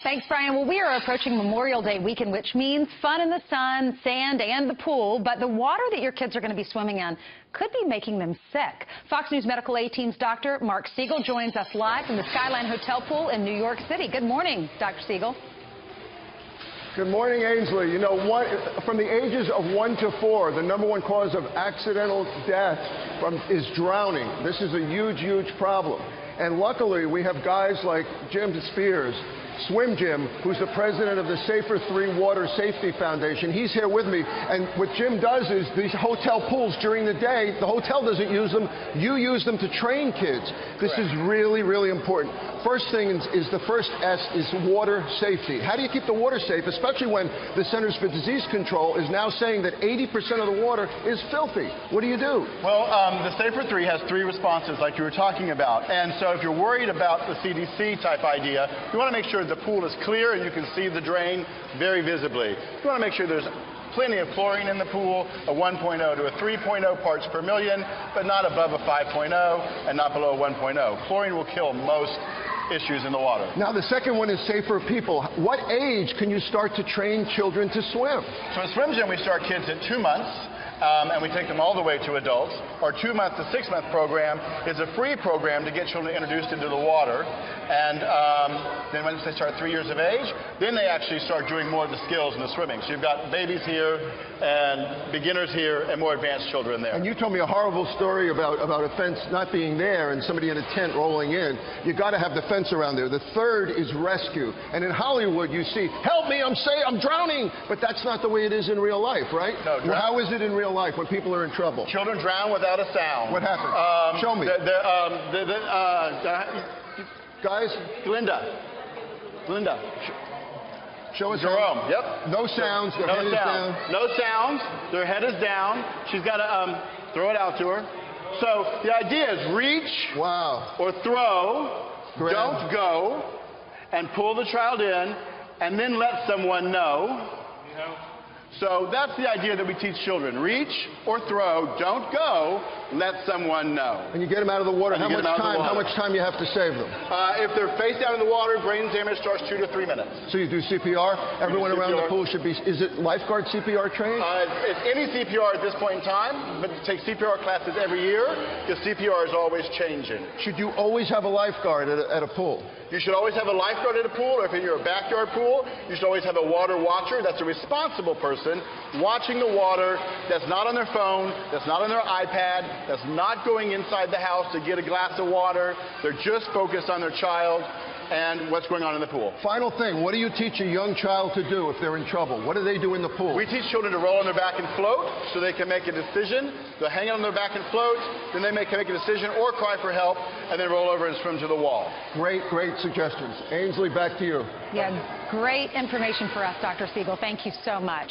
Thanks, Brian. Well, we are approaching Memorial Day weekend, which means fun in the sun, sand, and the pool. But the water that your kids are going to be swimming in could be making them sick. Fox News Medical 18's Dr. Mark Siegel joins us live from the Skyline Hotel pool in New York City. Good morning, Dr. Siegel. Good morning, Ainsley. You know, from the ages of 1 to 4, the #1 cause of accidental death is drowning. This is a huge, huge problem. And luckily, we have guys like Jim Spears, Swim Jim, who's the president of the Safer 3 Water Safety Foundation. He's here with me. And what Jim does is these hotel pools during the day, the hotel doesn't use them. You use them to train kids. This is really, really important. First thing is the first S is water safety. How do you keep the water safe, especially when the Centers for Disease Control is now saying that 80% of the water is filthy? What do you do? Well, the Safer 3 has 3 responses like you were talking about. And so if you're worried about the CDC type idea, you want to make sure the pool is clear and you can see the drain very visibly. You want to make sure there's plenty of chlorine in the pool, a 1.0 to a 3.0 parts per million, but not above a 5.0 and not below 1.0. Chlorine will kill most issues in the water. Now, the second one is safer people. What age can you start to train children to swim? So at Swim Gym, we start kids at 2 months. And we take them all the way to adults. Our 2-month to 6-month program is a free program to get children introduced into the water. And then once they start 3 years of age, then they actually start doing more of the skills in the swimming. So you've got babies here and beginners here and more advanced children there. And you told me a horrible story about a fence not being there and somebody in a tent rolling in. You got to have the fence around there. The third is rescue. And in Hollywood, you see, help me, I'm drowning. But that's not the way it is in real life, right? No, how is it in real life when people are in trouble? Children drown without a sound. What happened? Show me. Guys? Glinda. Show us. Jerome. Yep. No sounds. Their head is down. No sounds. Their head is down. She's got to throw it out to her. So the idea is reach. Wow. Or throw. Grab. Don't go. And pull the child in. And then let someone know. So that's the idea that we teach children. Reach or throw, don't go, let someone know. And you get them out of the water. How much time you have to save them? If they're face down in the water, brain damage starts 2 to 3 minutes. So you do CPR? Everyone around the pool should be, is it lifeguard CPR trained? It's any CPR at this point in time, but take CPR classes every year because CPR is always changing. Should you always have a lifeguard at a pool? You should always have a lifeguard at a pool, or if in your backyard pool, you should always have a water watcher. That's a responsible person watching the water, that's not on their phone, that's not on their iPad, that's not going inside the house to get a glass of water. They're just focused on their child and what's going on in the pool. Final thing, what do you teach a young child to do if they're in trouble? What do they do in the pool? We teach children to roll on their back and float so they can make a decision. They'll hang on their back and float, then they can make a decision or cry for help, and then roll over and swim to the wall. Great, great suggestions. Ainsley, back to you. Yeah, great information for us, Dr. Siegel. Thank you so much.